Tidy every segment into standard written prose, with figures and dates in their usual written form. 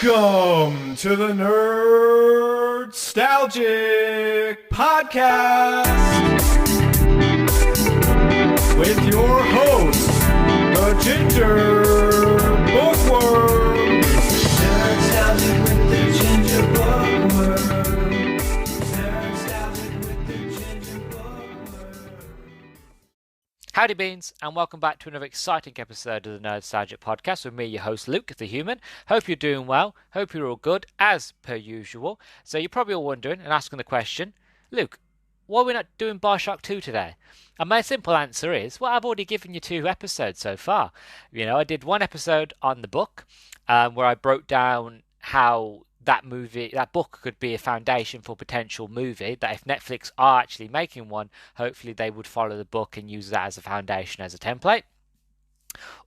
Welcome to the Nerdstalgic podcast with your host, the Ginger Bookworm. Nerdstalgic with the Ginger Bookworm. Nerdstalgic with the Ginger Bookworm. Howdy beans, and welcome back to another exciting episode of the Nerdstalgic podcast with me, your host Luke, the human. Hope you're doing well, hope you're all good, as per usual. So you're probably all wondering and asking the question, Luke, why are we not doing Bioshock 2 today? And my simple answer is, well, I've already given you 2 episodes so far. I did one episode on the book, where I broke down how that book could be a foundation for potential movie, that if Netflix are actually making one, hopefully they would follow the book and use that as a foundation, as a template.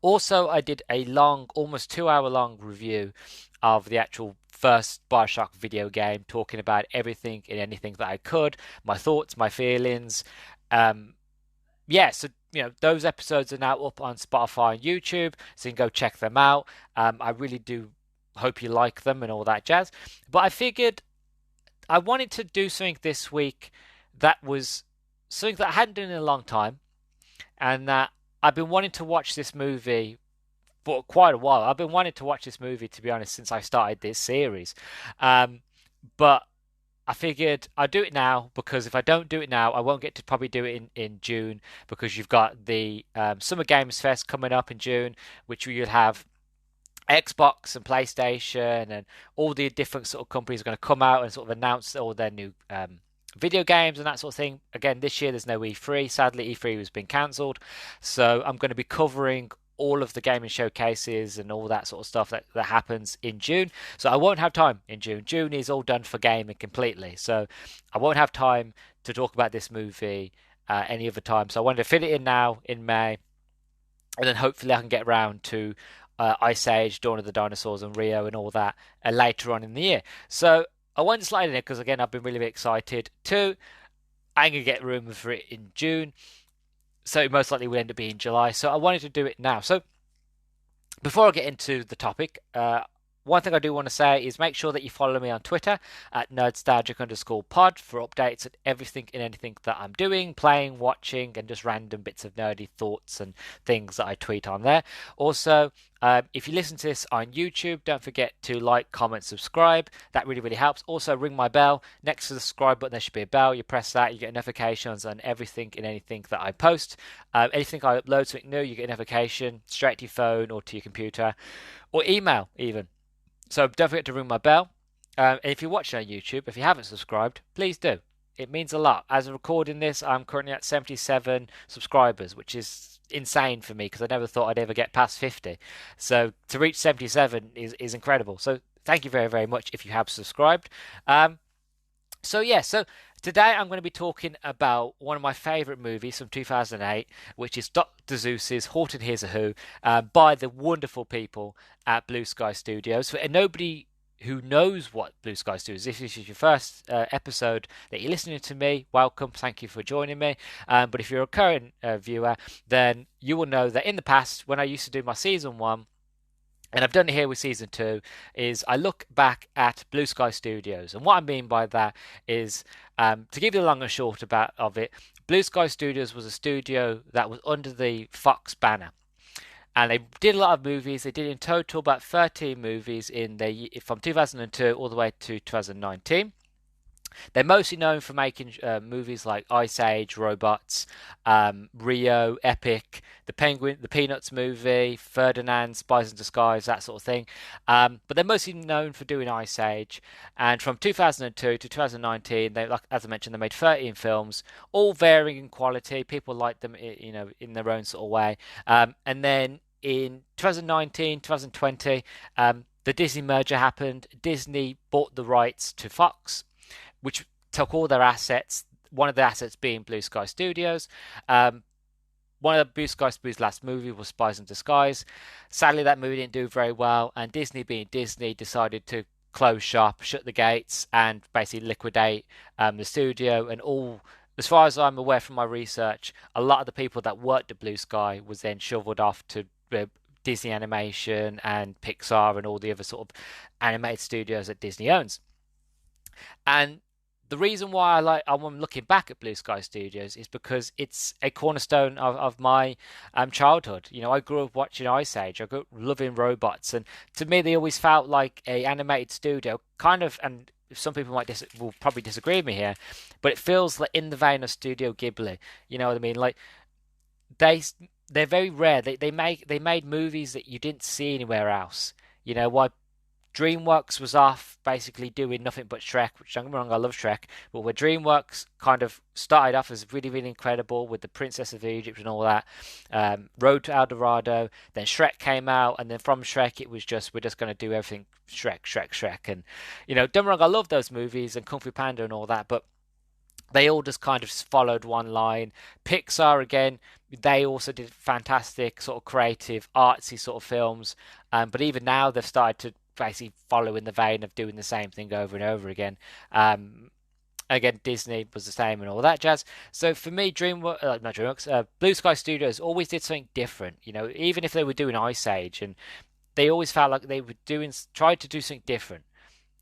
Also, I did a long, almost 2-hour long review of the actual first Bioshock video game, talking about everything and anything that I could, my thoughts, my feelings. So those episodes are now up on Spotify and YouTube, so you can go check them out. I really do hope you like them and all that jazz. But I figured I wanted to do something this week that was something that I hadn't done in a long time, and that I've been wanting to watch this movie for quite a while. I've been wanting to watch this movie, to be honest, since I started this series. But I figured I'd do it now, because if I don't do it now, I won't get to probably do it in June, because you've got the Summer Games Fest coming up in June, which you'll have Xbox and PlayStation and all the different sort of companies are going to come out and sort of announce all their new video games and that sort of thing. Again, this year there's no E3. Sadly, E3 has been cancelled. So I'm going to be covering all of the gaming showcases and all that sort of stuff that happens in June. So I won't have time in June. June is all done for gaming completely. So I won't have time to talk about this movie any other time. So I wanted to fit it in now in May. And then hopefully I can get around to Ice Age, Dawn of the Dinosaurs and Rio and all that later on in the year. So I wanted to slide in it because, again, I've been really excited. 2, I'm going to get room for it in June. So it most likely will end up being July. So I wanted to do it now. So before I get into the topic, one thing I do want to say is make sure that you follow me on Twitter at nerdstalgic_pod for updates on everything and anything that I'm doing, playing, watching, and just random bits of nerdy thoughts and things that I tweet on there. Also, if you listen to this on YouTube, don't forget to like, comment, subscribe. That really helps. Also, ring my bell. Next to the subscribe button, there should be a bell. You press that, you get notifications on everything and anything that I post. Anything I upload, something new, you get a notification straight to your phone or to your computer or email even. So don't forget to ring my bell. And if you're watching on YouTube, if you haven't subscribed, please do. It means a lot. As I'm recording this, I'm currently at 77 subscribers, which is insane for me because I never thought I'd ever get past 50. So to reach 77 is incredible. So thank you very much if you have subscribed. So today I'm going to be talking about one of my favourite movies from 2008, which is Dr. Seuss's Horton Hears a Who, by the wonderful people at Blue Sky Studios. For nobody who knows what Blue Sky Studios is, if this is your first episode that you're listening to me, welcome, thank you for joining me. But if you're a current viewer, then you will know that in the past, when I used to do my season 1, and I've done it here with season 2, is I look back at Blue Sky Studios. And what I mean by that is, to give you the long and short of it, Blue Sky Studios was a studio that was under the Fox banner. And they did a lot of movies. They did in total about 13 movies from 2002 all the way to 2019. They're mostly known for making movies like Ice Age, Robots, Rio, Epic, the Peanuts movie, Ferdinand, Spies in Disguise, that sort of thing. But they're mostly known for doing Ice Age. And from 2002 to 2019, as I mentioned, they made 13 films, all varying in quality. People like them, in their own sort of way. And then in 2019, 2020, the Disney merger happened. Disney bought the rights to Fox, which took all their assets, one of the assets being Blue Sky Studios. One of the Blue Sky Studios' last movie was Spies in Disguise. Sadly, that movie didn't do very well, and Disney, being Disney, decided to close shop, shut the gates, and basically liquidate the studio. And all, as far as I'm aware from my research, a lot of the people that worked at Blue Sky was then shoveled off to Disney Animation and Pixar and all the other sort of animated studios that Disney owns. And the reason why I'm looking back at Blue Sky Studios is because it's a cornerstone of my childhood. You know, I grew up watching Ice Age. I grew up loving robots, and to me, they always felt like a animated studio, kind of. And some people will probably disagree with me here, but it feels like in the vein of Studio Ghibli. You know what I mean? Like they they're very rare. They made movies that you didn't see anywhere else. You know, why DreamWorks was off basically doing nothing but Shrek, which don't get me wrong, I love Shrek, but where DreamWorks kind of started off as really, really incredible with the Princess of Egypt and all that, Road to El Dorado, then Shrek came out, and then from Shrek it was just, we're just going to do everything Shrek, Shrek, Shrek, and, you know, don't get me wrong, I love those movies and Kung Fu Panda and all that, but they all just kind of followed one line. Pixar again, they also did fantastic sort of creative, artsy sort of films. But even now they've started to basically follow in the vein of doing the same thing over and over again. Again, Disney was the same and all that jazz. So for me, not DreamWorks, Blue Sky Studios always did something different. You know, even if they were doing Ice Age, and they always felt like they were tried to do something different.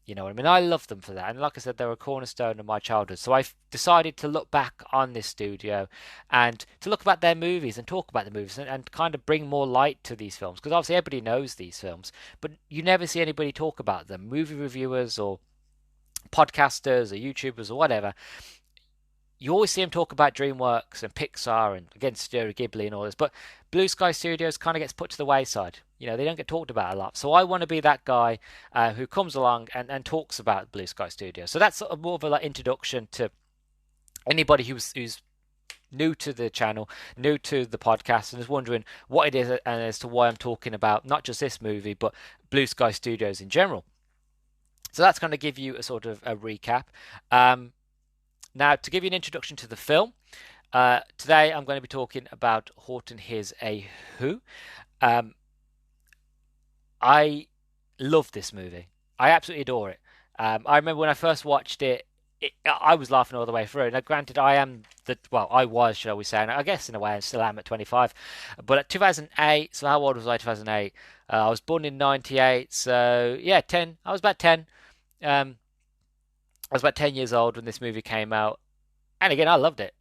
You know what I mean? I love them for that. And like I said, they're a cornerstone of my childhood. So I've decided to look back on this studio and to look about their movies and talk about the movies and kind of bring more light to these films. Because obviously everybody knows these films, but you never see anybody talk about them. Movie reviewers or podcasters or YouTubers or whatever, you always see them talk about DreamWorks and Pixar and again Studio Ghibli and all this, but Blue Sky Studios kind of gets put to the wayside. You know, they don't get talked about a lot. So I want to be that guy who comes along and talks about Blue Sky Studios. So that's sort of more of a like introduction to anybody who's new to the channel, new to the podcast, and is wondering what it is and as to why I'm talking about not just this movie but Blue Sky Studios in general. So that's going to give you a sort of a recap. Now, to give you an introduction to the film, today I'm going to be talking about Horton Hears a Who. I love this movie. I absolutely adore it. I remember when I first watched it, I was laughing all the way through. Now, granted, I was, shall we say, and I guess in a way I still am at 25. But at 2008, so how old was I 2008? I was born in 98, so yeah, 10. I was about 10. I was about 10 years old when this movie came out. And again, I loved it.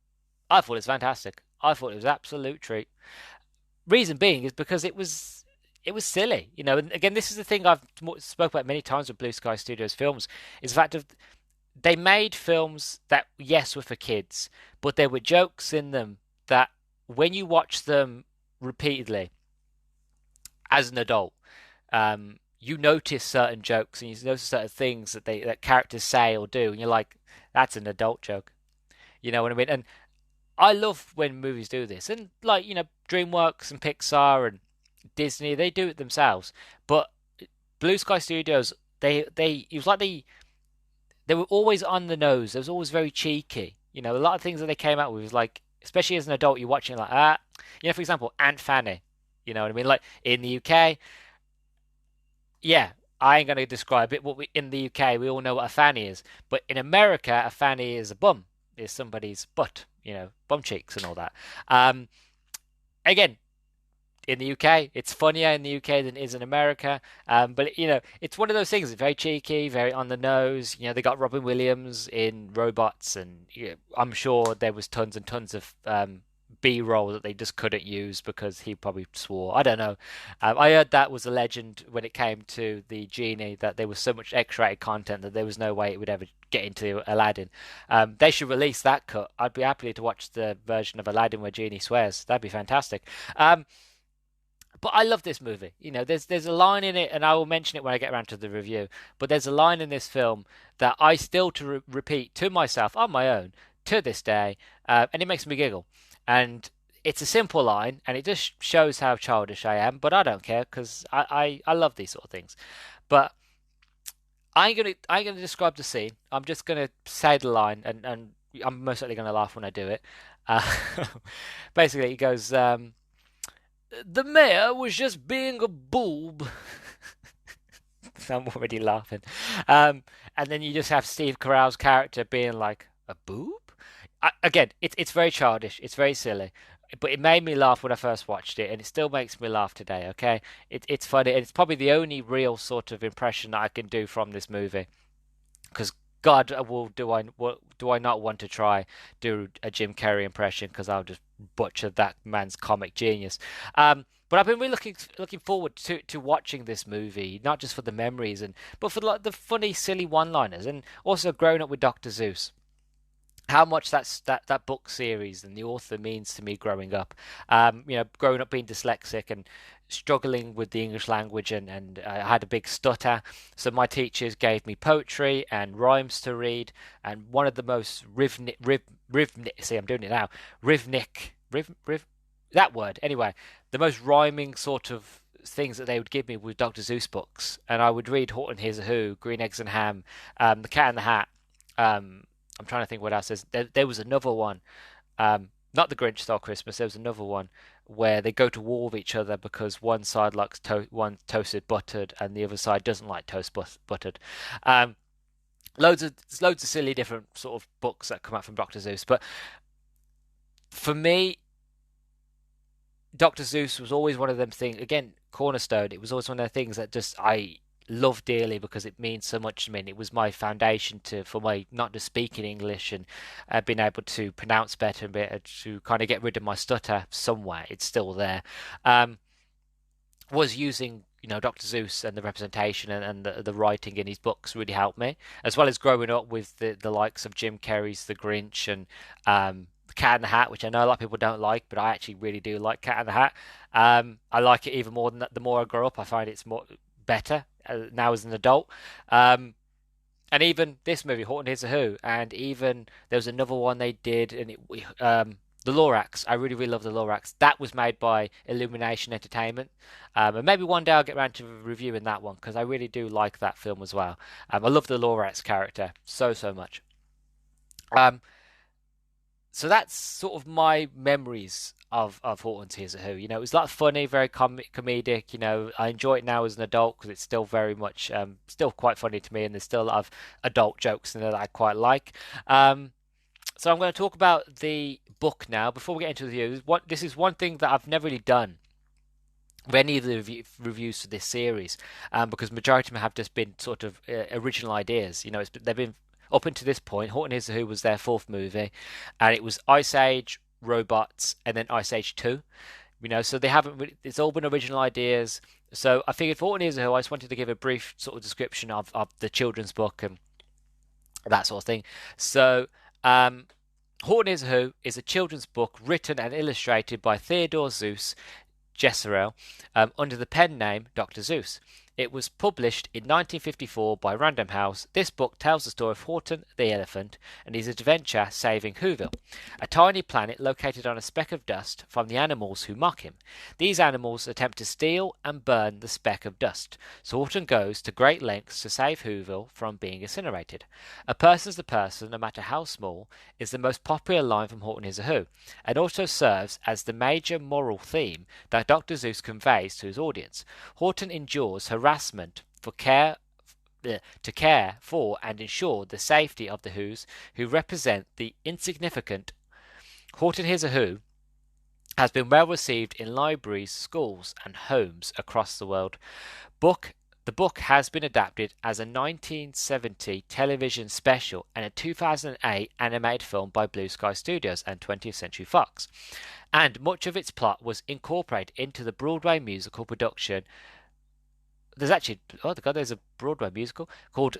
I thought it was fantastic. I thought it was an absolute treat. Reason being is because it was silly. You know, and again, this is the thing I've spoke about many times with Blue Sky Studios films, is the fact of they made films that, yes, were for kids, but there were jokes in them that when you watch them repeatedly as an adult, you notice certain jokes and you notice certain things that characters say or do, and you're like, that's an adult joke. You know what I mean? And I love when movies do this, and like, you know, DreamWorks and Pixar and Disney, they do it themselves. But Blue Sky Studios, it was like they were always on the nose. It was always very cheeky. You know, a lot of things that they came out with was like, especially as an adult, you're watching like, you know, for example, Aunt Fanny. You know what I mean? Like in the UK, yeah, I ain't gonna describe it. In the UK, we all know what a fanny is, but in America, a fanny is a bum, is somebody's butt, you know, bum cheeks and all that. Again, in the UK, it's funnier in the UK than it is in America. But you know, it's one of those things. It's very cheeky, very on the nose. You know, they got Robin Williams in Robots, and you know, I'm sure there was tons and tons of B-roll that they just couldn't use because he probably swore. I don't know. I heard that was a legend when it came to the genie, that there was so much X-rated content that there was no way it would ever get into Aladdin. They should release that cut. I'd be happy to watch the version of Aladdin where genie swears. That'd be fantastic. But I love this movie. You know, there's a line in it, and I will mention it when I get around to the review. But there's a line in this film that I still repeat to myself on my own to this day, and it makes me giggle. And it's a simple line, and it just shows how childish I am. But I don't care because I love these sort of things. But I ain't gonna describe the scene. I'm just gonna say the line, and I'm most certainly gonna laugh when I do it. Uh, basically, he goes. The mayor was just being a boob. I'm already laughing. And then you just have Steve Carell's character being like, a boob? Again, it's very childish. It's very silly. but it made me laugh when I first watched it, and it still makes me laugh today. Okay, it's funny, and it's probably the only real sort of impression that I can do from this movie. Because God, do I not want to try do a Jim Carrey impression? Because I'll just butcher that man's comic genius. But I've been really looking forward to watching this movie, not just for the memories but for like the funny, silly one-liners, and also growing up with Dr. Seuss, how much that book series and the author means to me growing up. Growing up being dyslexic and struggling with the English language, and I had a big stutter. So my teachers gave me poetry and rhymes to read, and one of the most rhythmic, see, I'm doing it now, that word, anyway, the most rhyming sort of things that they would give me with Dr. Seuss books, and I would read Horton Hears a Who, Green Eggs and Ham, The Cat in the Hat. I'm trying to think what else. There was another one, not the Grinch Stole Christmas. There was another one where they go to war with each other because one side likes one toasted buttered and the other side doesn't like buttered. Loads of silly different sort of books that come out from Dr. Seuss. But for me, Dr. Seuss was always one of them things. Again, cornerstone. It was always one of the things that just I love dearly because it means so much to me. And it was my foundation for my not just speaking English and being able to pronounce better and be able to kind of get rid of my stutter somewhere. It's still there. Was using Dr. Seuss and the representation and the writing in his books really helped me, as well as growing up with the likes of Jim Carrey's The Grinch and the Cat in the Hat, which I know a lot of people don't like, but I actually really do like Cat in the Hat. I like it even more than that. The more I grow up, I find it's more better now as an adult. And even this movie, Horton Hears a Who, and even there was another one they did, and the Lorax. I really, really love the Lorax. That was made by Illumination Entertainment, and maybe one day I'll get around to reviewing that one because I really do like that film as well. I love the Lorax character so much. So that's sort of my memories of Horton's Hears a Who. It was like funny, very comedic. I enjoy it now as an adult because it's still very much, still quite funny to me, and there's still a lot of adult jokes in there that I quite like. So I'm going to talk about the book now. Before we get into the reviews, this is one thing that I've never really done with any of the reviews for this series, because majority of them have just been sort of original ideas. They've been up until this point. Horton Hears a Who was their fourth movie, and it was Ice Age, Robots, and then Ice Age 2. So they haven't. It's all been original ideas. So I figured for Horton Hears a Who, I just wanted to give a brief sort of description of the children's book and that sort of thing. So Horton Hears a Who is a children's book written and illustrated by Theodore Seuss Gersel under the pen name Dr. Seuss. It was published in 1954 by Random House. This book tells the story of Horton the elephant and his adventure saving Whoville, a tiny planet located on a speck of dust, from the animals who mock him. These animals attempt to steal and burn the speck of dust, so Horton goes to great lengths to save Whoville from being incinerated. A person's a person, no matter how small, is the most popular line from Horton Hears a Who, and also serves as the major moral theme that Dr. Seuss conveys to his audience. Horton endures harassment to care for and ensure the safety of the Whos who represent the insignificant. Horton Hears a Who has been well received in libraries, schools, and homes across the world. The book has been adapted as a 1970 television special and a 2008 animated film by Blue Sky Studios and 20th Century Fox, and much of its plot was incorporated into the Broadway musical production. There's actually, there's a Broadway musical called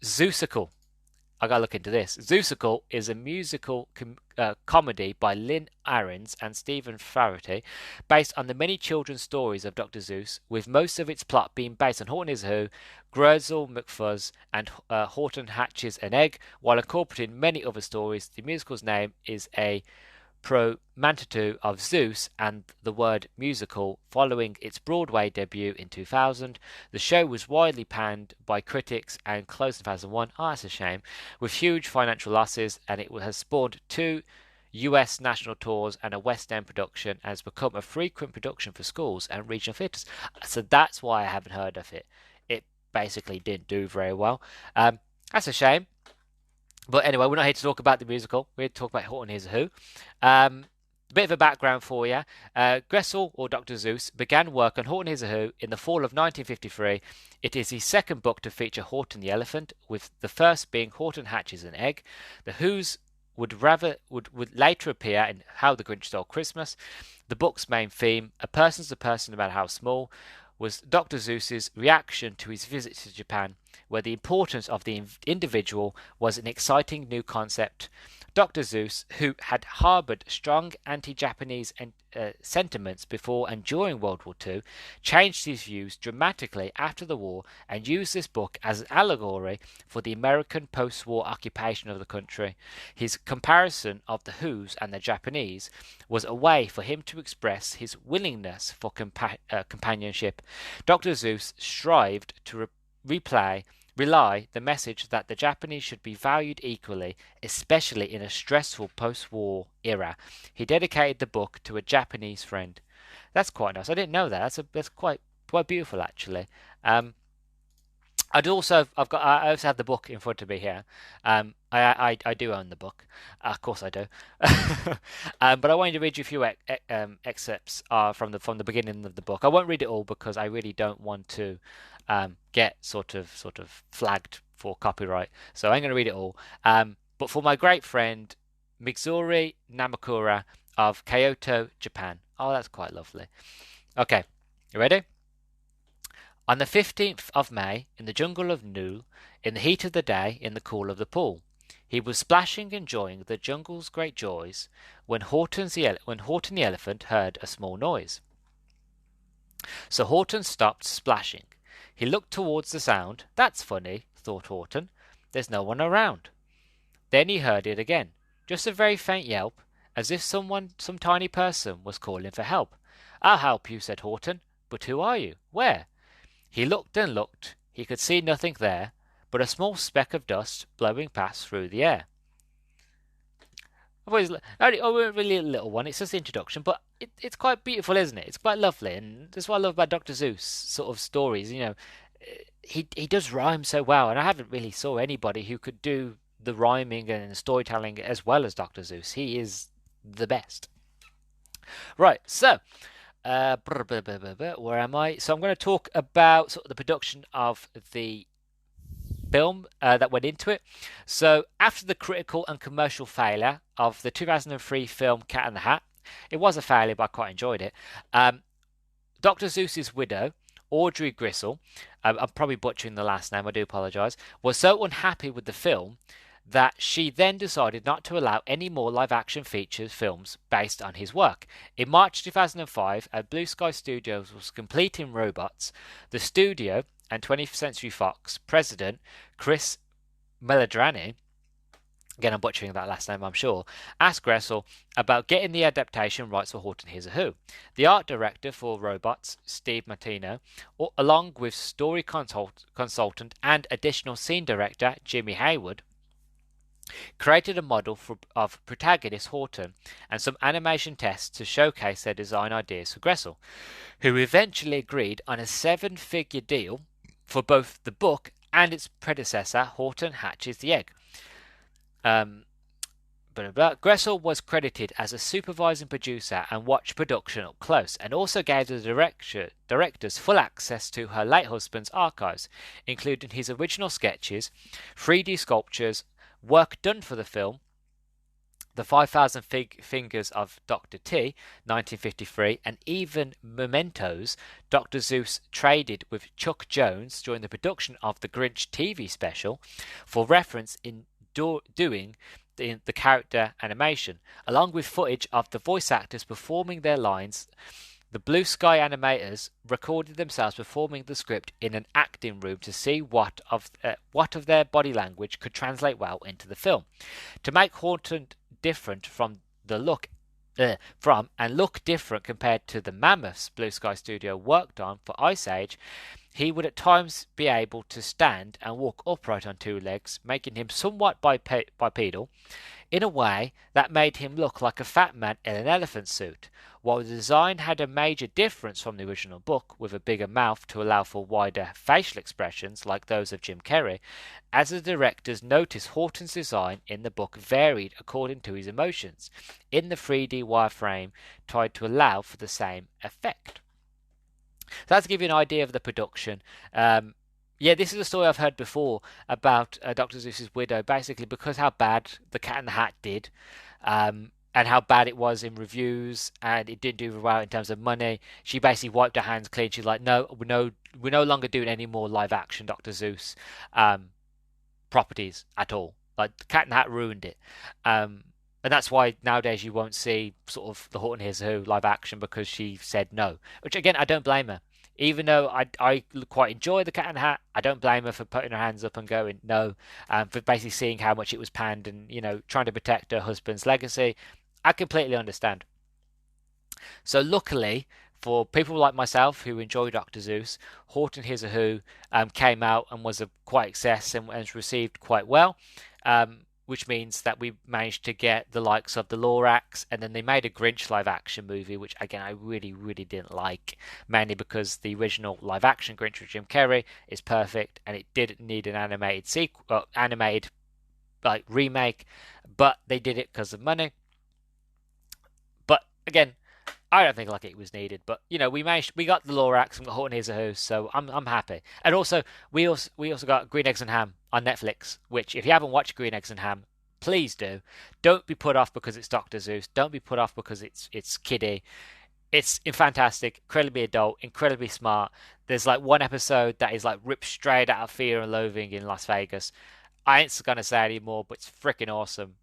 Zeusical. I gotta look into this. Zeusical is a musical comedy by Lynn Ahrens and Stephen Farity, based on the many children's stories of Dr. Seuss, with most of its plot being based on Horton Hears a Who, Gretel McFuzz, and Horton Hatches an Egg, while incorporating many other stories. The musical's name is a portmanteau of Zeus and the word musical. Following its Broadway debut in 2000, the show was widely panned by critics and closed in 2001. That's a shame, with huge financial losses, and it has spawned 2 US national tours and a West End production, and has become a frequent production for schools and regional theatres. So that's why I haven't heard of it. It basically didn't do very well. That's a shame. But anyway, we're not here to talk about the musical. We're here to talk about Horton Hears a Who. bit of a background for you. Gressel, or Dr. Seuss, began work on Horton Hears a Who in the fall of 1953. It is his second book to feature Horton the elephant, with the first being Horton Hatches an Egg. The Who's would later appear in How the Grinch Stole Christmas. The book's main theme, a person's a person about how small, was Dr. Seuss's reaction to his visit to Japan, where the importance of the individual was an exciting new concept. Dr. Seuss, who had harbored strong anti-Japanese sentiments before and during World War II, changed his views dramatically after the war and used this book as an allegory for the American post-war occupation of the country. His comparison of the Who's and the Japanese was a way for him to express his willingness for companionship. Dr. Seuss strived to rely the message that the Japanese should be valued equally, especially in a stressful post-war era. He dedicated the book to a Japanese friend. That's quite nice. I didn't know that. That's quite beautiful, actually. I also have the book in front of me here. I do own the book. Of course I do. But I wanted to read you a few excerpts from the beginning of the book. I won't read it all because I really don't want to get sort of flagged for copyright. So I'm going to read it all. But for my great friend Mizuri Namakura of Kyoto, Japan. Oh, that's quite lovely. Okay, you ready? On the 15th of May, in the jungle of Nul, in the heat of the day, in the cool of the pool, he was splashing, enjoying the jungle's great joys, when Horton the elephant heard a small noise. So Horton stopped splashing. He looked towards the sound. That's funny, thought Horton. There's no one around. Then he heard it again, just a very faint yelp, as if some tiny person was calling for help. I'll help you, said Horton. But who are you? Where? He looked and looked. He could see nothing there, but a small speck of dust blowing past through the air. Only really a little one. It's just the introduction, but it's quite beautiful, isn't it? It's quite lovely, and that's what I love about Dr. Seuss sort of stories. You know, he does rhyme so well, and I haven't really saw anybody who could do the rhyming and storytelling as well as Dr. Seuss. He is the best. Right, so. Where am I? So I'm going to talk about sort of the production of the film that went into it. So after the critical and commercial failure of the 2003 film Cat in the Hat, it was a failure, but I quite enjoyed it. Dr. Seuss's widow, Audrey Grissel, I'm probably butchering the last name, I do apologise, was so unhappy with the film that she then decided not to allow any more live-action feature films based on his work. In March 2005, as Blue Sky Studios was completing Robots, the studio and 20th Century Fox president Chris Melodrani, again I'm butchering that last name I'm sure, asked Gressel about getting the adaptation rights for Horton Hears a Who. The art director for Robots, Steve Martino, along with story consultant and additional scene director Jimmy Hayward, created a model of protagonist Horton and some animation tests to showcase their design ideas for Gressel, who eventually agreed on a 7-figure deal for both the book and its predecessor, Horton Hatches the Egg. Gressel was credited as a supervising producer and watched production up close, and also gave the directors full access to her late husband's archives, including his original sketches, 3D sculptures, work done for the film, The 5,000 Fingers of Dr. T, 1953, and even mementos Dr. Seuss traded with Chuck Jones during the production of the Grinch TV special for reference in doing the character animation, along with footage of the voice actors performing their lines. The Blue Sky animators recorded themselves performing the script in an acting room to see what of their body language could translate well into the film. To make Horton different from look different compared to the mammoths Blue Sky Studio worked on for Ice Age, he would at times be able to stand and walk upright on two legs, making him somewhat bipedal, in a way that made him look like a fat man in an elephant suit. While the design had a major difference from the original book, with a bigger mouth to allow for wider facial expressions like those of Jim Carrey, as the directors noticed Horton's design in the book varied according to his emotions, in the 3D wireframe tried to allow for the same effect. So that's to give you an idea of the production. Yeah, this is a story I've heard before about Dr. Seuss's widow, basically because how bad The Cat in the Hat did, and how bad it was in reviews, and it didn't do very well in terms of money. She basically wiped her hands clean. She's like, no, we're no longer doing any more live action Dr. Seuss properties at all. Like, The Cat in the Hat ruined it. And that's why nowadays you won't see sort of the Horton Hears a Who live action, because she said no. Which, again, I don't blame her. Even though I quite enjoy The Cat in the Hat, I don't blame her for putting her hands up and going no, for basically seeing how much it was panned and, trying to protect her husband's legacy. I completely understand. So luckily for people like myself who enjoy Dr. Seuss, Horton Hears a Who came out and was a quite success and was received quite well. Which means that we managed to get the likes of the Lorax, and then they made a Grinch live action movie, which again I really, really didn't like, mainly because the original live action Grinch with Jim Carrey is perfect, and it didn't need an animated sequel, animated like remake, but they did it because of money. But again, I don't think like it was needed, but we got the Lorax and got Horton Hears a Who, so I'm happy. And also we also got Green Eggs and Ham on Netflix, which if you haven't watched Green Eggs and Ham, please do. Don't be put off because it's Dr. Seuss. Don't be put off because it's kiddie. It's fantastic, incredibly adult, incredibly smart. There's like one episode that is like ripped straight out of Fear and Loathing in Las Vegas. I ain't gonna say anymore, but it's freaking awesome.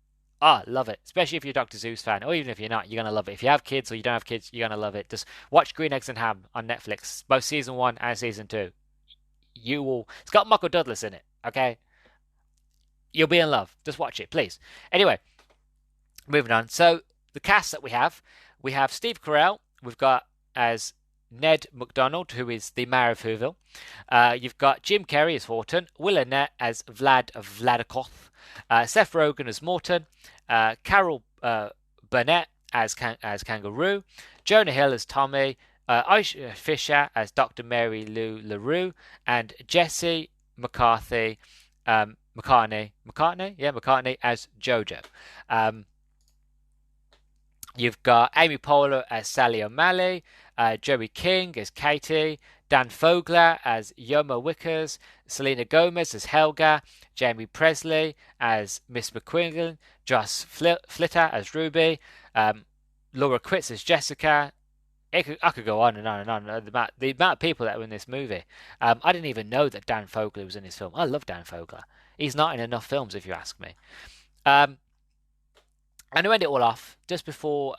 Love it. Especially if you're a Dr. Seuss fan, or even if you're not, you're going to love it. If you have kids or you don't have kids, you're going to love it. Just watch Green Eggs and Ham on Netflix, both season 1 and season 2. You will. It's got Michael Douglas in it, okay? You'll be in love. Just watch it, please. Anyway, moving on. So, the cast that we have Steve Carell. We've got as Ned MacDonald, who is the mayor of Whoville. You've got Jim Carrey as Horton, Will Arnett as Vlad Vladikoff, Seth Rogen as Morton, Carol Burnett as Kangaroo, Jonah Hill as Tommy, Aisha Fisher as Dr. Mary Lou LaRue, and Jesse McCartney as Jojo. You've got Amy Poehler as Sally O'Malley, Joey King as Katie, Dan Fogler as Yoma Wickers, Selena Gomez as Helga, Jamie Presley as Miss McQuiggan, Joss Flitter as Ruby, Laura Quitz as Jessica. I could go on and on and on. The amount of people that were in this movie. I didn't even know that Dan Fogler was in this film. I love Dan Fogler. He's not in enough films, if you ask me. And to end it all off, just before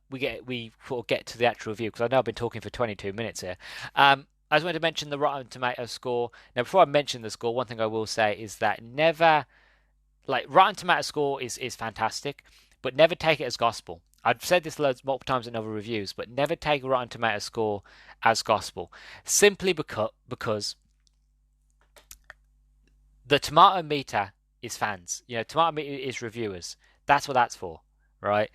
we get to the actual review, because I know I've been talking for 22 minutes here. I just wanted to mention the Rotten Tomatoes score. Now, before I mention the score, one thing I will say is that Rotten Tomatoes score is fantastic, but never take it as gospel. I've said this multiple times in other reviews, but never take a Rotten Tomatoes score as gospel, simply because the tomato meter is fans. Tomato meter is reviewers. That's what that's for, right?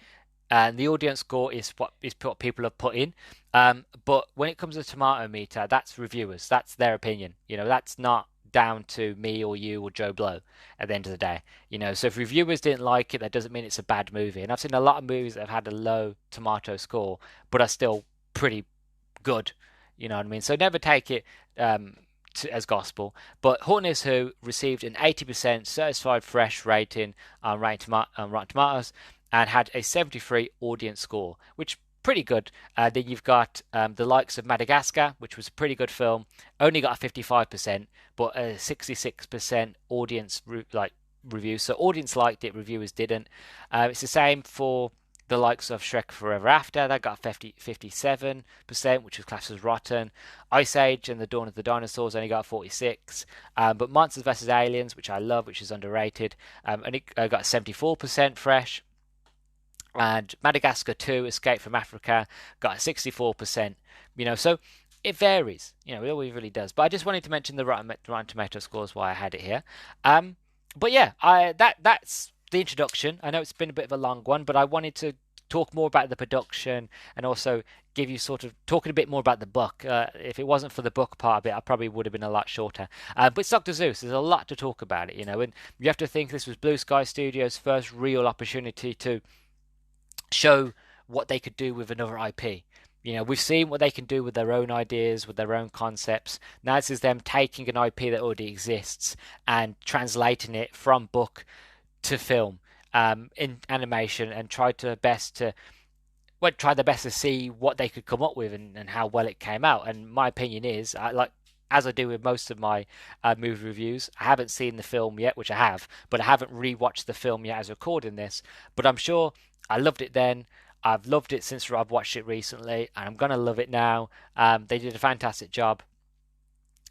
And the audience score is what people have put in. But when it comes to tomato meter, that's reviewers. That's their opinion. That's not down to me or you or Joe Blow at the end of the day. So if reviewers didn't like it, that doesn't mean it's a bad movie. And I've seen a lot of movies that have had a low tomato score, but are still pretty good. You know what I mean? So never take it as gospel. But Horton Hears a Who received an 80% certified fresh rating on Rotten Tomatoes and had a 73 audience score, which pretty good. Then you've got the likes of Madagascar, which was a pretty good film, only got a 55%, but a 66% audience review. So audience liked it, reviewers didn't. It's the same for the likes of Shrek Forever After. That got 57%, which was classed as rotten. Ice Age and the Dawn of the Dinosaurs only got 46%. But Monsters vs. Aliens, which I love, which is underrated, only got 74% fresh. And Madagascar 2, Escape from Africa, got 64%. So it varies. It always really does. But I just wanted to mention the Rotten Tomato scores why I had it here. Um, but yeah, that's the introduction. I know it's been a bit of a long one, but I wanted to talk more about the production and also give you sort of talking a bit more about the book. If it wasn't for the book part of it, I probably would have been a lot shorter. But it's Dr. Zeus. There's a lot to talk about it, and you have to think this was Blue Sky Studios' first real opportunity to show what they could do with another IP. We've seen what they can do with their own ideas, with their own concepts. Now this is them taking an IP that already exists and translating it from book to film in animation and try their best to see what they could come up with and how well it came out. And my opinion is, as I do with most of my movie reviews, I haven't seen the film yet, which I have, but I haven't rewatched the film yet as recording this. But I'm sure I loved it then. I've loved it since I've watched it recently, and I'm gonna love it now. They did a fantastic job,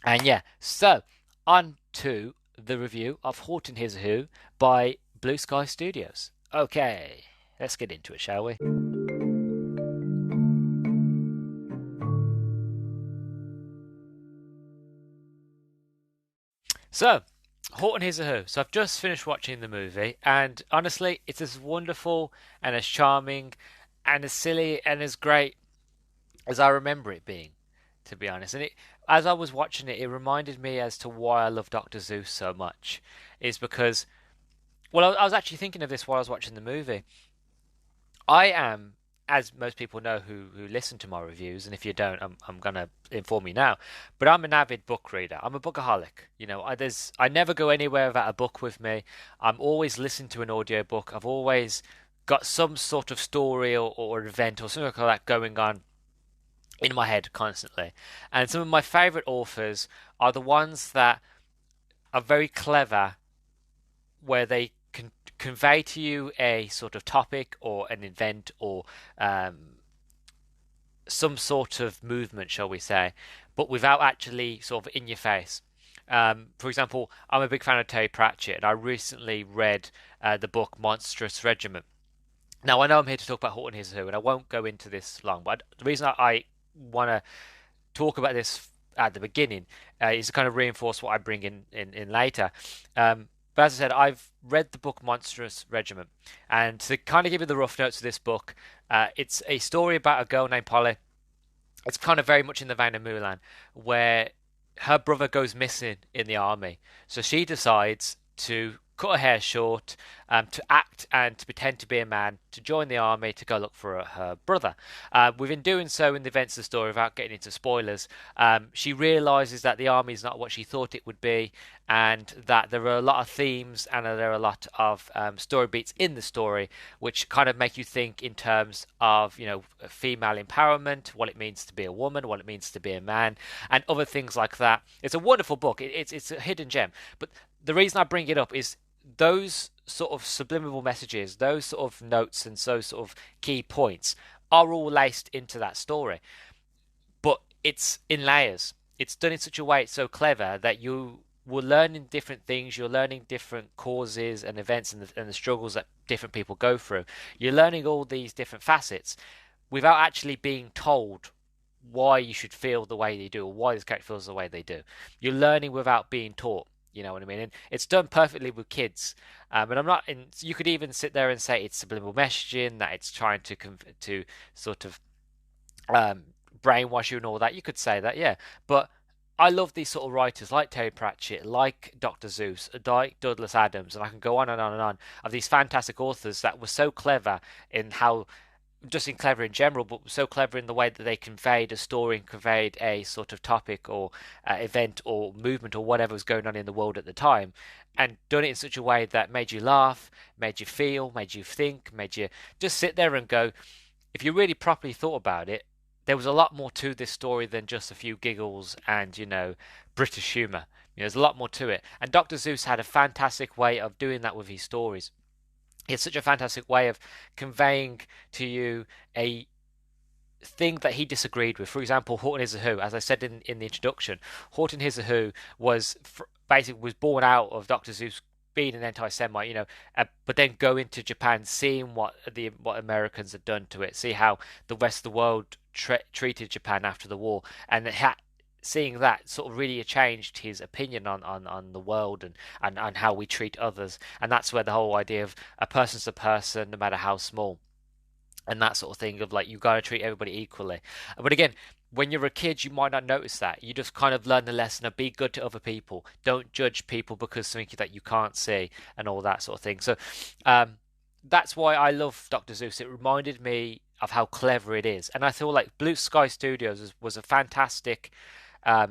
and yeah. So on to the review of Horton Hears a Who by Blue Sky Studios. Okay, let's get into it, shall we? So, Horton Hears a Who. So I've just finished watching the movie, and honestly, it's as wonderful and as charming and as silly and as great as I remember it being, to be honest. And as I was watching it, it reminded me as to why I love Doctor Zeus so much. Is because, well, I was actually thinking of this while I was watching the movie. I am, as most people know who listen to my reviews, and if you don't, I'm gonna inform you now. But I'm an avid book reader. I'm a bookaholic. I never go anywhere without a book with me. I'm always listening to an audiobook. I've always got some sort of story or event or something like that going on in my head constantly. And some of my favorite authors are the ones that are very clever, where they can convey to you a sort of topic or an event or some sort of movement, shall we say, but without actually sort of in your face. For example, I'm a big fan of Terry Pratchett, and I recently read the book Monstrous Regiment. Now, I know I'm here to talk about Horton Hears a Who, and I won't go into this long, but the reason I want to talk about this at the beginning is to kind of reinforce what I bring in later. But as I said, I've read the book Monstrous Regiment, and to kind of give you the rough notes of this book, it's a story about a girl named Polly. It's kind of very much in the vein of Mulan, where her brother goes missing in the army. So she decides to cut her hair short, to act and to pretend to be a man, to join the army, to go look for her brother. Within doing so, in the events of the story, without getting into spoilers, she realizes that the army is not what she thought it would be, and that there are a lot of themes and there are a lot of story beats in the story which kind of make you think in terms of female empowerment, what it means to be a woman, what it means to be a man, and other things like that. It's a wonderful book. It's a hidden gem. But the reason I bring it up is those sort of subliminal messages, those sort of notes and those sort of key points are all laced into that story. But it's in layers. It's done in such a way, it's so clever that you will learning different things. You're learning different causes and events and the struggles that different people go through. You're learning all these different facets without actually being told why you should feel the way they do or why this character feels the way they do. You're learning without being taught. You know what I mean? And it's done perfectly with kids. And I'm not. You could even sit there and say it's subliminal messaging, that it's trying to sort of brainwash you and all that. You could say that, yeah. But I love these sort of writers like Terry Pratchett, like Dr. Seuss, like Douglas Adams, and I can go on and on and on of these fantastic authors that were so clever in how, just in clever in general, but so clever in the way that they conveyed a story and conveyed a sort of topic or event or movement or whatever was going on in the world at the time, and done it in such a way that made you laugh, made you feel, made you think, made you just sit there and go, if you really properly thought about it, there was a lot more to this story than just a few giggles and, British humour. There's a lot more to it. And Dr. Seuss had a fantastic way of doing that with his stories. He had such a fantastic way of conveying to you a thing that he disagreed with. For example, Horton Hears a Who, as I said in the introduction, Horton Hears a Who basically was born out of Dr. Seuss being an anti-Semite, but then going to Japan, seeing what Americans had done to it, see how the rest of the world treated Japan after the war, and seeing that sort of really changed his opinion on the world and how we treat others. And that's where the whole idea of a person's a person, no matter how small, and that sort of thing of like you got to treat everybody equally. But again, when you're a kid, you might not notice that. You just kind of learn the lesson of be good to other people. Don't judge people because something that you can't see and all that sort of thing. So that's why I love Dr. Seuss. It reminded me of how clever it is, and I feel like Blue Sky Studios was a fantastic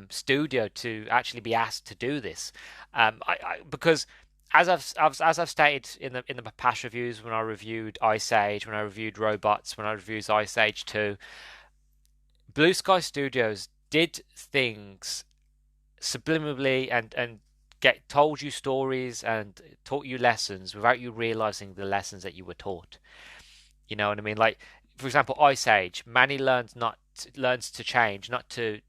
studio to actually be asked to do this. Because as I've stated in the past reviews, when I reviewed Ice Age, when I reviewed Robots, when I reviewed Ice Age 2, Blue Sky Studios did things subliminally and get told you stories and taught you lessons without you realizing the lessons that you were taught. You know what I mean? Like, for example, Ice Age, Manny learns to change, not to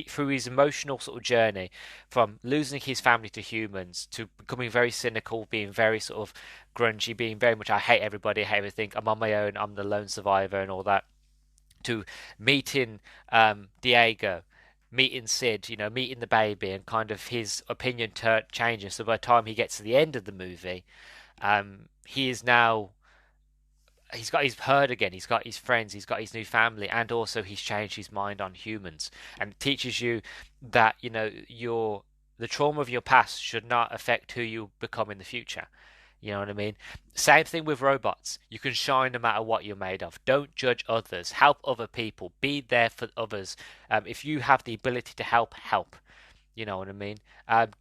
through his emotional sort of journey from losing his family to humans to becoming very cynical, being very sort of grungy, being very much I hate everybody, I hate everything, I'm on my own, I'm the lone survivor and all that, to meeting Diego, meeting Sid, meeting the baby, and kind of his opinion changes. So by the time he gets to the end of the movie, he is now he's got his herd again, he's got his friends, he's got his new family, and also he's changed his mind on humans. And it teaches you that the trauma of your past should not affect who you become in the future. You know what I mean? Same thing with robots. You can shine no matter what you're made of. Don't judge others. Help other people. Be there for others. If you have the ability to help, help. You know what I mean?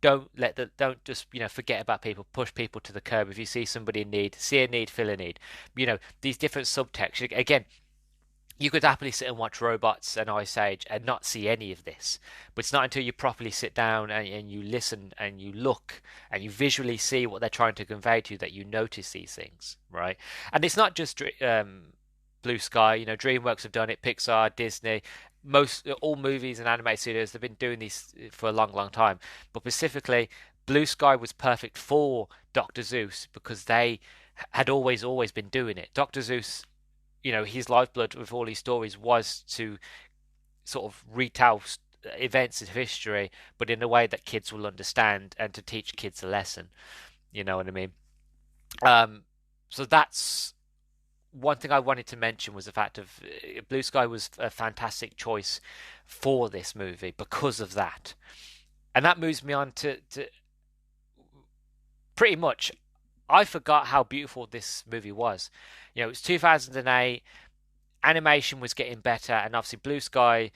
Don't just forget about people. Push people to the curb. If you see somebody in need, see a need, fill a need. These different subtexts. Again, you could happily sit and watch Robots and Ice Age and not see any of this. But it's not until you properly sit down and you listen and you look and you visually see what they're trying to convey to you that you notice these things, right? And it's not just Blue Sky. DreamWorks have done it, Pixar, Disney. All movies and animated studios have been doing these for a long, long time. But specifically, Blue Sky was perfect for Dr. Seuss because they had always been doing it. Dr. Seuss, his lifeblood with all these stories was to sort of retell events of history, but in a way that kids will understand and to teach kids a lesson. You know what I mean? So that's one thing I wanted to mention, was the fact of Blue Sky was a fantastic choice for this movie because of that. And that moves me on to pretty much, I forgot how beautiful this movie was. It was 2008, animation was getting better, and obviously Blue Sky,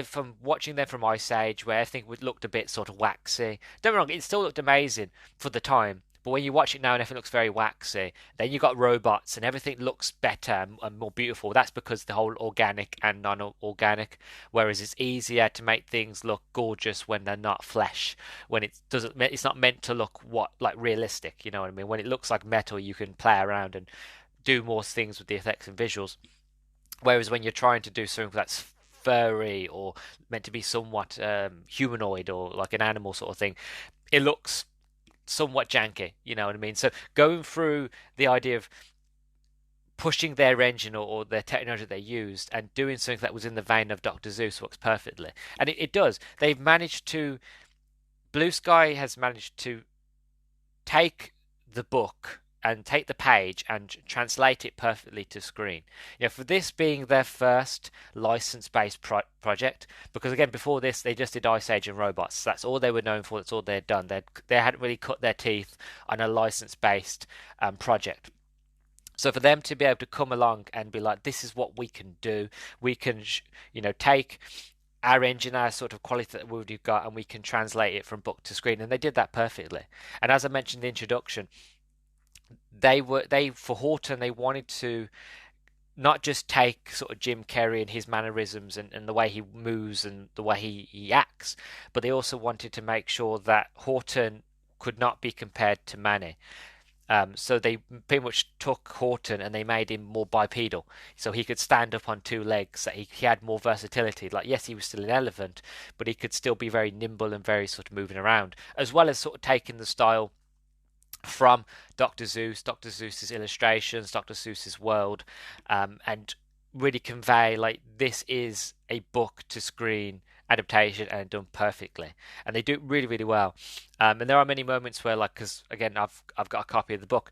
from watching them from Ice Age, where everything looked a bit sort of waxy. Don't get me wrong, it still looked amazing for the time, but when you watch it now and everything looks very waxy, then you got robots and everything looks better and more beautiful. That's because the whole organic and non-organic, whereas it's easier to make things look gorgeous when they're not flesh, when it's not meant to look like realistic. You know what I mean? When it looks like metal, you can play around and do more things with the effects and visuals. Whereas when you're trying to do something that's furry or meant to be somewhat humanoid or like an animal sort of thing, it looks somewhat janky. You know what I mean? So going through the idea of pushing their engine or their technology they used and doing something that was in the vein of Dr. Seuss works perfectly. And it does. Blue Sky has managed to take the book and take the page and translate it perfectly to screen. For this being their first license-based project, because again, before this, they just did Ice Age and Robots. That's all they were known for. That's all they'd done. They hadn't really cut their teeth on a license-based project. So for them to be able to come along and be like, this is what we can do. We can, take our engine, our sort of quality that we've got, and we can translate it from book to screen. And they did that perfectly. And as I mentioned in the introduction, for Horton, they wanted to not just take sort of Jim Carrey and his mannerisms and the way he moves and the way he acts, but they also wanted to make sure that Horton could not be compared to Manny. So they pretty much took Horton and they made him more bipedal, so he could stand up on two legs. That he had more versatility. Like, yes, he was still an elephant, but he could still be very nimble and very sort of moving around, as well as sort of taking the style from Dr. Seuss's illustrations, Dr. Seuss's world, and really convey like this is a book to screen adaptation and done perfectly, and they do it really really well. And there are many moments where like, because again I've got a copy of the book,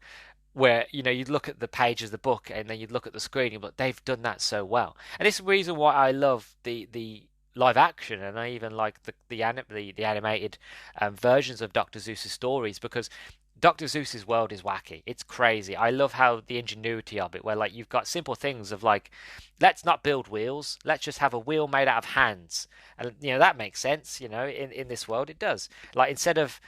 where you'd look at the pages of the book and then you'd look at the screen, but they've done that so well. And it's the reason why I love the live action, and I even like the animated versions of Dr. Seuss's stories, because Dr. Seuss's world is wacky. It's crazy. I love how the ingenuity of it, where like you've got simple things of like, let's not build wheels, let's just have a wheel made out of hands, and that makes sense. In this world, it does. Like instead of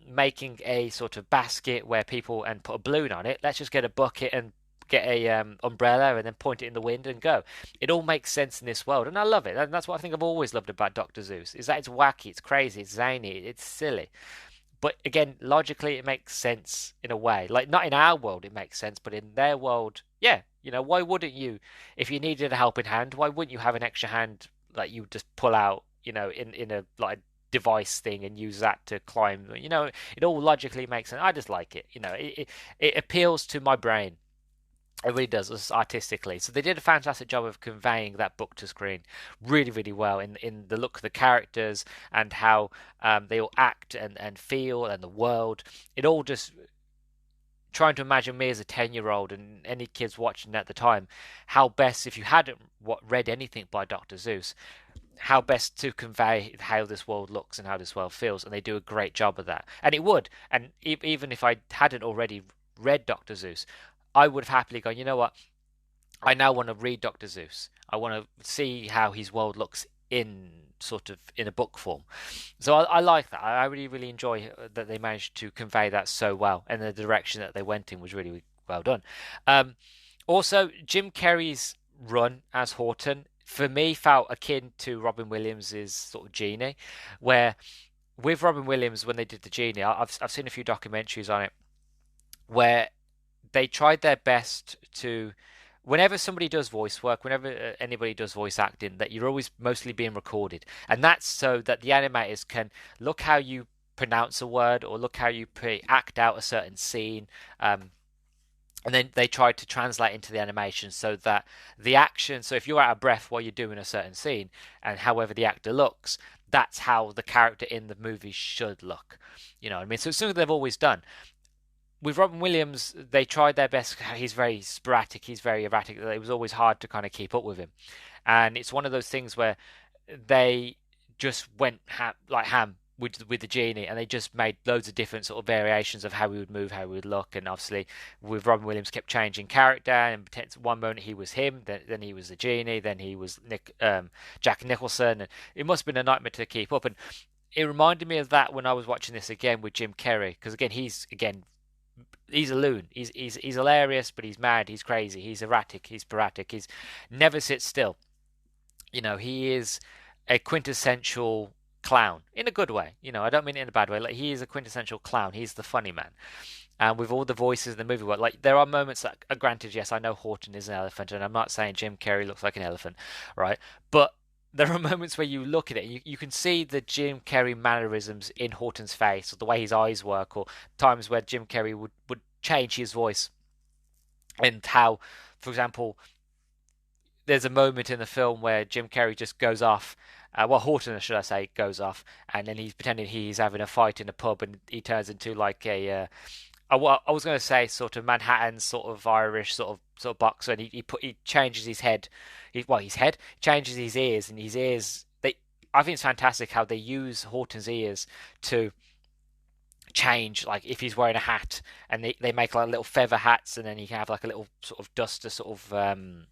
making a sort of basket where people and put a balloon on it, let's just get a bucket and get a umbrella and then point it in the wind and go. It all makes sense in this world, and I love it. And that's what I think I've always loved about Dr. Seuss, is that it's wacky, it's crazy, it's zany, it's silly. But again, logically, it makes sense in a way. Like, not in our world, it makes sense, but in their world, yeah. Why wouldn't you, if you needed a helping hand, why wouldn't you have an extra hand that you just pull out, in a like device thing and use that to climb? It all logically makes sense. I just like it. It appeals to my brain. It really does, artistically. So they did a fantastic job of conveying that book to screen, really, really well, in the look of the characters and how they all act and feel, and the world. It all just, trying to imagine me as a 10-year-old and any kids watching at the time, how best, if you hadn't read anything by Dr. Seuss, how best to convey how this world looks and how this world feels. And they do a great job of that. And it would. And even if I hadn't already read Dr. Seuss, I would have happily gone, you know what? I now want to read Dr. Seuss. I want to see how his world looks in a book form. So I like that. I really, really enjoy that they managed to convey that so well, and the direction that they went in was really, really well done. Also, Jim Carrey's run as Horton, for me, felt akin to Robin Williams' sort of Genie, where with Robin Williams, when they did the Genie, I've seen a few documentaries on it, where they tried their best to, whenever somebody does voice work, whenever anybody does voice acting, that you're always mostly being recorded, and that's so that the animators can look how you pronounce a word or look how you act out a certain scene, and then they try to translate into the animation so that the action, so if you're out of breath while you're doing a certain scene, and however the actor looks, that's how the character in the movie should look. You know what I mean? So it's something they've always done. With Robin Williams, they tried their best. He's very sporadic. He's very erratic. It was always hard to kind of keep up with him, and it's one of those things where they just went ham with the genie, and they just made loads of different sort of variations of how he would move, how he would look, and obviously with Robin Williams kept changing character, and one moment he was him, then he was the genie, then he was Jack Nicholson, and it must have been a nightmare to keep up. And it reminded me of that when I was watching this again with Jim Carrey, because again he's a loon. He's hilarious, but he's mad. He's crazy. He's erratic. He's sporadic. He's never sits still. He is a quintessential clown in a good way. I don't mean it in a bad way. Like, he is a quintessential clown. He's the funny man. And with all the voices in the movie, like, there are moments that, granted, yes, I know Horton is an elephant, and I'm not saying Jim Carrey looks like an elephant, right? But there are moments where you look at it, and you can see the Jim Carrey mannerisms in Horton's face, or the way his eyes work, or times where Jim Carrey would change his voice. And how, for example, there's a moment in the film where Jim Carrey just goes off, Horton, should I say, goes off, and then he's pretending he's having a fight in a pub, and he turns into like I was going to say sort of Manhattan, sort of Irish, sort of boxer, and he changes his head, changes his ears, and his ears. I think it's fantastic how they use Horton's ears to change, like if he's wearing a hat, and they make like little feather hats, and then he can have like a little sort of duster, sort of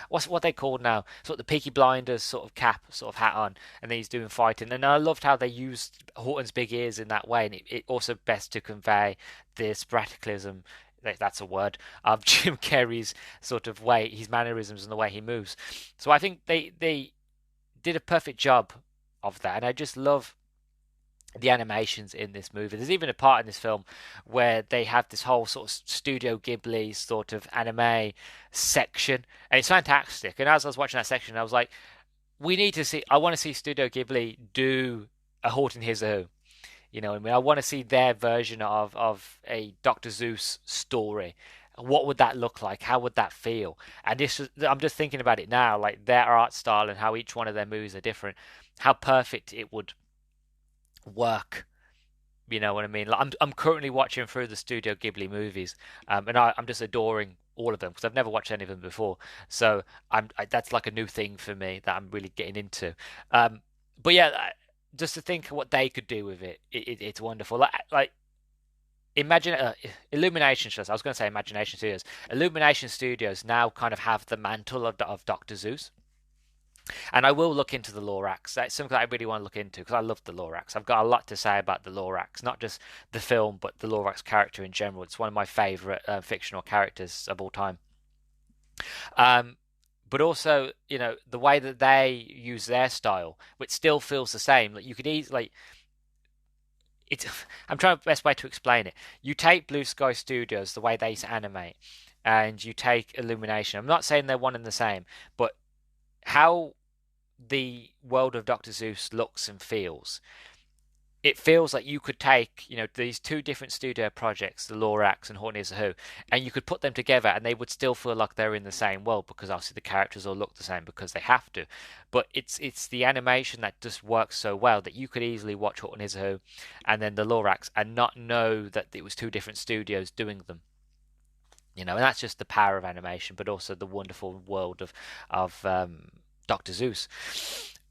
what they called now, sort of the Peaky Blinders sort of cap, sort of hat on, and then he's doing fighting. And I loved how they used Horton's big ears in that way, and it also best to convey the sporadicalism, if that's a word, of Jim Carrey's sort of way, his mannerisms and the way he moves. So I think they did a perfect job of that, and I just love the animations in this movie. There's even a part in this film where they have this whole sort of Studio Ghibli sort of anime section, and it's fantastic. And as I was watching that section, I was like, I want to see Studio Ghibli do a Horton Hears a Who. You know what I mean? I want to see their version of a Dr. Seuss story. what would that look like? How would that feel? And I'm just thinking about it now, like their art style and how each one of their movies are different, how perfect it would work. You know what I mean? Like I'm currently watching through the Studio Ghibli movies, and I'm just adoring all of them because I've never watched any of them before. So that's like a new thing for me that I'm really getting into. But yeah, just to think what they could do with it's wonderful. Like imagine Illumination Studios. I was going to say Imagination Studios. Illumination Studios now kind of have the mantle of Dr. Zeus. And I will look into the Lorax. That's something that I really want to look into because I love the Lorax. I've got a lot to say about the Lorax, not just the film, but the Lorax character in general. It's one of my favorite fictional characters of all time. Um, but also, you know, the way that they use their style, which still feels the same. Like you could easily, like, it's. I'm trying the best way to explain it. You take Blue Sky Studios, the way they animate, and you take Illumination. I'm not saying they're one and the same, but how the world of Dr. Zeus looks and feels. It feels like you could take, you know, these two different studio projects, the Lorax and Horton Hears a Who, and you could put them together and they would still feel like they're in the same world because obviously the characters all look the same because they have to. But it's the animation that just works so well that you could easily watch Horton Hears a Who and then the Lorax and not know that it was two different studios doing them. You know, and that's just the power of animation, but also the wonderful world of Dr. Zeus.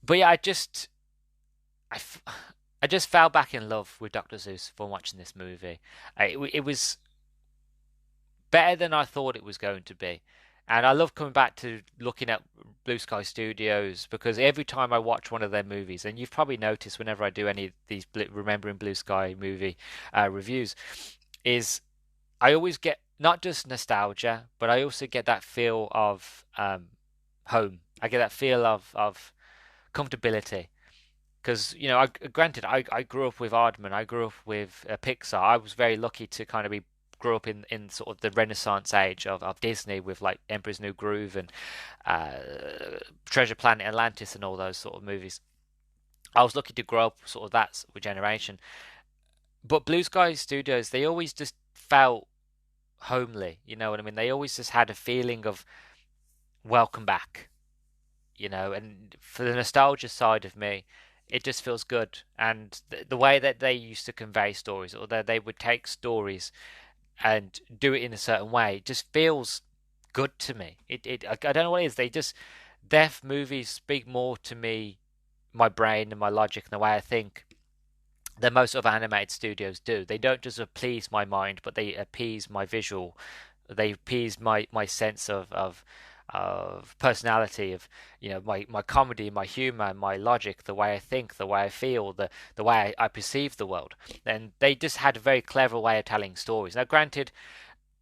But yeah, I, I just fell back in love with Dr. Zeus from watching this movie. It was better than I thought it was going to be. And I love coming back to looking at Blue Sky Studios because every time I watch one of their movies, and you've probably noticed whenever I do any of these Remembering Blue Sky movie reviews, is I always get not just nostalgia, but I also get that feel of home. I get that feel of comfortability because you know, granted, I grew up with Aardman, I grew up with Pixar. I was very lucky to kind of be grew up in sort of the Renaissance age of Disney with like Emperor's New Groove and Treasure Planet Atlantis and all those sort of movies. I was lucky to grow up sort of that generation. But Blue Sky Studios, they always just felt homely. You know what I mean? They always just had a feeling of welcome back. You know, and for the nostalgia side of me, it just feels good. And the way that they used to convey stories, or that they would take stories and do it in a certain way, just feels good to me. I don't know what it is. They just deaf movies speak more to me, my brain and my logic and the way I think than most of animated studios do. They don't just appease my mind, but they appease my visual. They appease my sense of personality, of you know, my comedy, my humor, my logic, the way I think, the way I feel, the way I perceive the world. And they just had a very clever way of telling stories. Now, granted,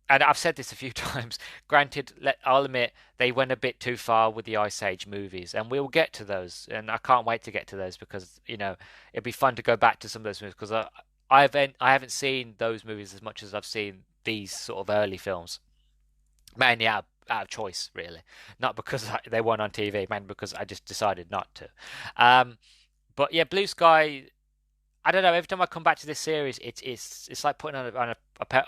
and I've said this a few times, granted, I'll admit they went a bit too far with the Ice Age movies, and we'll get to those, and I can't wait to get to those because you know it'd be fun to go back to some of those movies because I haven't seen those movies as much as I've seen these sort of early films, mainly out of choice, really, not because they weren't on TV, mainly because I just decided not to. Um, but yeah, Blue Sky. I don't know. Every time I come back to this series, it's like putting on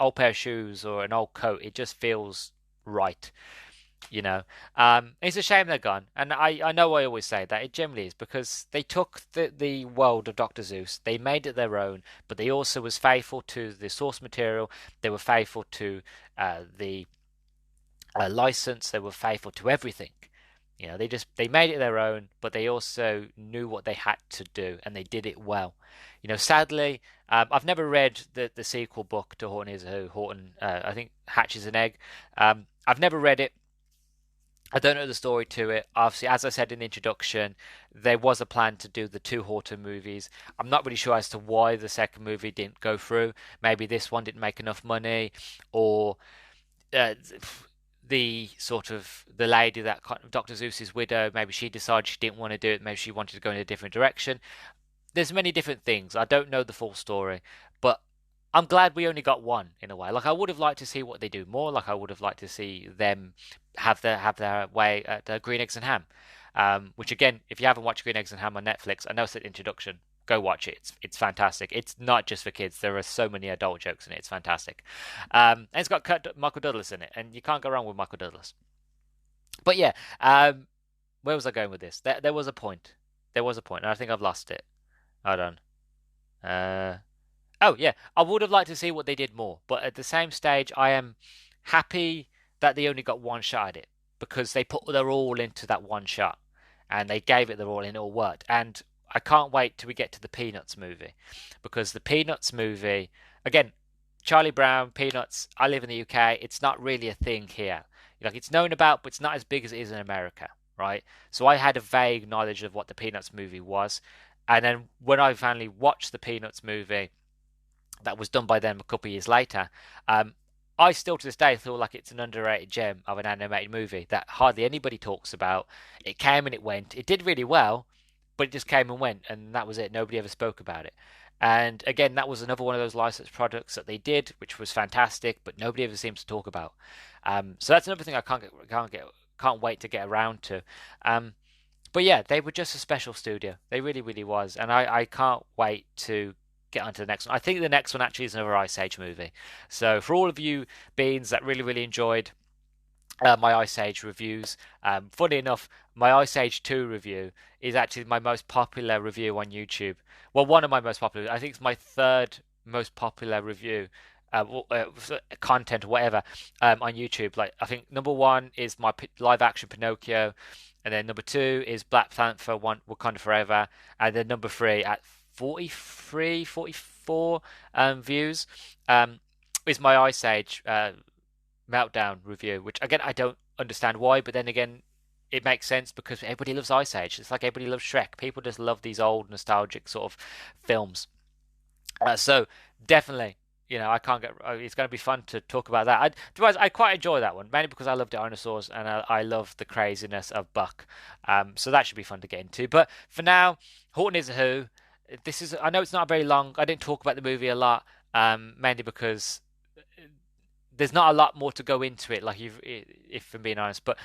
old pair of shoes or an old coat. It just feels right, you know. It's a shame they're gone, and I know I always say that it generally is because they took the world of Doctor Zeus, they made it their own, but they also was faithful to the source material. They were faithful to the license. They were faithful to everything. You know, they made it their own, but they also knew what they had to do, and they did it well. You know, sadly, I've never read the sequel book to Horton Hears a Who. Horton, I think, hatches an egg. I've never read it. I don't know the story to it. Obviously, as I said in the introduction, there was a plan to do the two Horton movies. I'm not really sure as to why the second movie didn't go through. Maybe this one didn't make enough money, or uh, the sort of the lady that Dr. Zeus's widow, maybe she decided she didn't want to do it. Maybe she wanted to go in a different direction. There's many different things. I don't know the full story, but I'm glad we only got one in a way. Like I would have liked to see what they do more. Like I would have liked to see them have their way at Green Eggs and Ham. Which again, if you haven't watched Green Eggs and Ham on Netflix, I know it's an introduction. go watch it. It's fantastic. It's not just for kids. There are so many adult jokes in it. It's fantastic. And it's got Michael Douglas in it, and you can't go wrong with Michael Douglas. But yeah, where was I going with this? There was a point. There was a point, and I think I've lost it. Hold on. Uh, oh yeah, I would have liked to see what they did more, but at the same stage, I am happy that they only got one shot at it because they put their all into that one shot, and they gave it their all, and it all worked. And I can't wait till we get to the Peanuts movie, because the Peanuts movie, again, Charlie Brown, Peanuts. I live in the UK. It's not really a thing here. Like, it's known about, but it's not as big as it is in America, right? So I had a vague knowledge of what the Peanuts movie was, and then when I finally watched the Peanuts movie, that was done by them a couple of years later. I still to this day feel like it's an underrated gem of an animated movie that hardly anybody talks about. It came and it went. It did really well, but it just came and went, and that was it. Nobody ever spoke about it. And again, that was another one of those licensed products that they did, which was fantastic, but nobody ever seems to talk about. So that's another thing I can't wait to get around to. But yeah, they were just a special studio. They really, really was, and I can't wait to get on to the next one. I think the next one actually is another Ice Age movie. So for all of you beans that really, really enjoyed my Ice Age reviews, funny enough, my Ice Age 2 review is actually my most popular review on YouTube. Well, one of my most popular. I think it's my third most popular review. Content or whatever on YouTube. Like, I think number one is my live action Pinocchio, and then number two is Black Panther One Wakanda Forever, and then number three at 43, 44 views is my Ice Age Meltdown review, which again I don't understand why, but then again it makes sense because everybody loves Ice Age. It's like everybody loves Shrek. People just love these old nostalgic sort of films. So definitely, I can't get. It's going to be fun to talk about that. I quite enjoy that one, mainly because I love dinosaurs and I love the craziness of Buck. So that should be fun to get into. But for now, Horton is a Who. This is. I know it's not very long. I didn't talk about the movie a lot, mainly because there's not a lot more to go into it. Like, if I'm being honest, but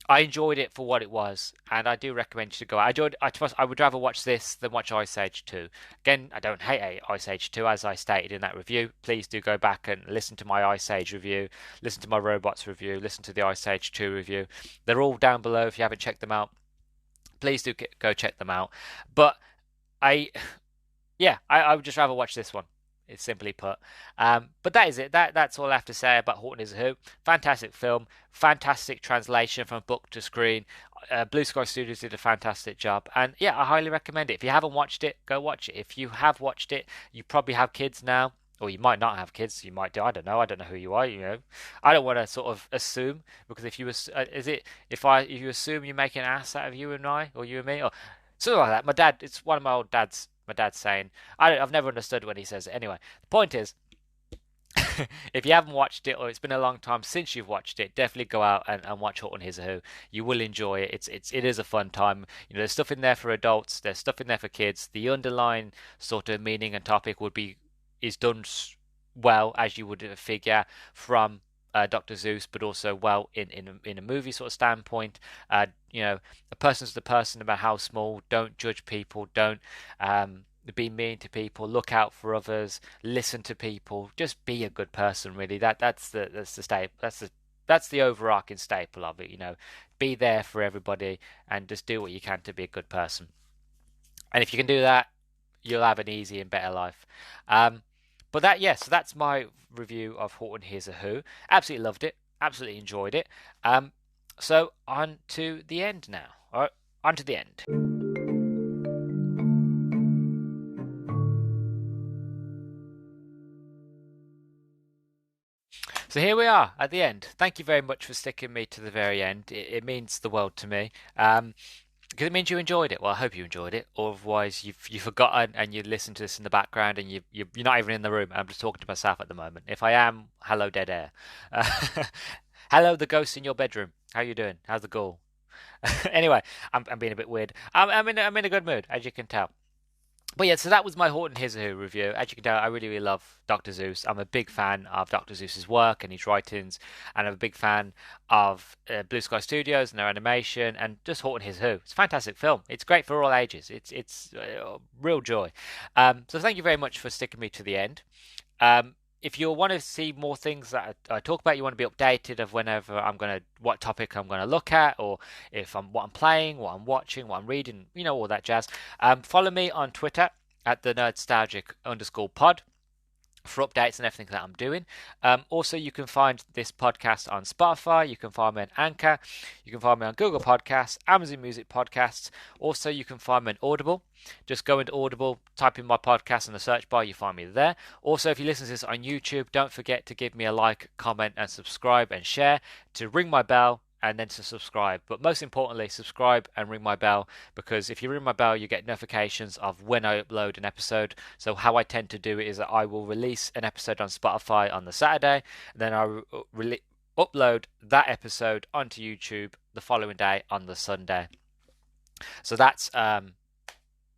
I enjoyed it for what it was, and I do recommend you to go. I would rather watch this than watch Ice Age 2. Again, I don't hate Ice Age 2, as I stated in that review. Please do go back and listen to my Ice Age review, listen to my Robots review, listen to the Ice Age 2 review. They're all down below if you haven't checked them out. Please do go check them out. But I would just rather watch this one. It's simply put. But that is it. That's all I have to say about Horton is a Who. Fantastic film, fantastic translation from book to screen. Blue Sky Studios did a fantastic job, and yeah, I highly recommend it. If you haven't watched it, go watch it. If you have watched it, you probably have kids now, or you might not have kids. You might do. I don't know. I don't know who you are. I don't want to sort of assume, because if you if you assume you're making an ass out of you and I, or you and me, or something like that. My dad. It's one of my old dads. My dad's saying, I've never understood when he says it. Anyway, the point is, if you haven't watched it, or it's been a long time since you've watched it, definitely go out and watch Horton Hears a Who. You will enjoy it. It is a fun time. There's stuff in there for adults. There's stuff in there for kids. The underlying sort of meaning and topic is done well, as you would figure from Dr. Zeus, but also well in a movie sort of standpoint. A person's the person, about how small. Don't judge people. Don't be mean to people. Look out for others. Listen to people. Just be a good person. Really, that's the staple. That's the overarching staple of it. Be there for everybody and just do what you can to be a good person. And if you can do that, you'll have an easy and better life. But so that's my review of Horton Hears a Who. Absolutely loved it. Absolutely enjoyed it. So on to the end now. All right, on to the end. So here we are at the end. Thank you very much for sticking me to the very end. It means the world to me. Because it means you enjoyed it. Well, I hope you enjoyed it. Or otherwise, you've forgotten and you listen to this in the background and you're not even in the room. I'm just talking to myself at the moment. If I am, hello, dead air. Hello, the ghost in your bedroom. How you doing? How's the ghoul? Anyway, I'm being a bit weird. I'm in a good mood, as you can tell. But yeah, so that was my Horton Hears a Who review. As you can tell, I really, really love Dr. Seuss. I'm a big fan of Dr. Seuss's work and his writings, and I'm a big fan of Blue Sky Studios and their animation, and just Horton Hears a Who. It's a fantastic film. It's great for all ages. It's real joy. So thank you very much for sticking me to the end. If you want to see more things that I talk about, you want to be updated of whenever what topic I'm gonna look at, or if what I'm playing, what I'm watching, what I'm reading, all that jazz. Follow me on Twitter at the Nerdstalgic_pod for updates and everything that I'm doing. Also, you can find this podcast on Spotify. You can find me on Anchor. You can find me on Google Podcasts, Amazon Music Podcasts. Also, you can find me on Audible. Just go into Audible, type in my podcast in the search bar, you find me there. Also, if you listen to this on YouTube, don't forget to give me a like, comment, and subscribe and share, to ring my bell, and then to subscribe. But most importantly, subscribe and ring my bell, because if you ring my bell, you get notifications of when I upload an episode. So how I tend to do it is that I will release an episode on Spotify on the Saturday, and then I upload that episode onto YouTube the following day on the Sunday. So that's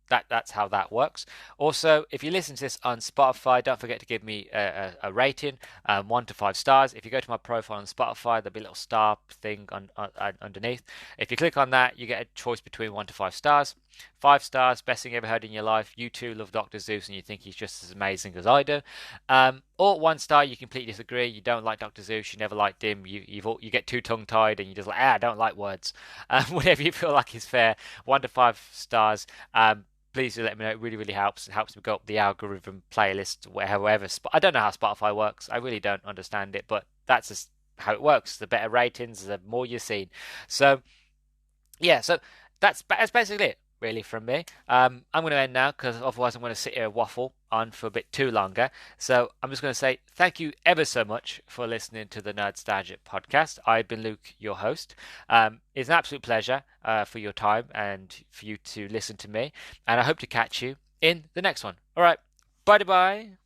that's how that works. Also, if you listen to this on Spotify, don't forget to give me a rating, 1 to 5 stars. If you go to my profile on Spotify, there'll be a little star thing underneath. If you click on that, you get a choice between 1 to 5 stars. 5 stars, best thing you ever heard in your life. You too love Dr. Seuss and you think he's just as amazing as I do. Or 1 star, you completely disagree. You don't like Dr. Seuss. You never liked him. You get too tongue tied and you just like, I don't like words. Whatever you feel like is fair. 1 to 5 stars. Please do let me know. It really, really helps. It helps me go up the algorithm playlist, however. I don't know how Spotify works. I really don't understand it, but that's just how it works. The better ratings, the more you're seen. So, yeah, so that's basically it, really, from me. I'm going to end now, because otherwise I'm going to sit here and waffle on for a bit too longer. So I'm just going to say thank you ever so much for listening to the Nerdstalgic podcast. I've been Luke, your host. It's an absolute pleasure for your time and for you to listen to me. And I hope to catch you in the next one. All right. Bye-bye.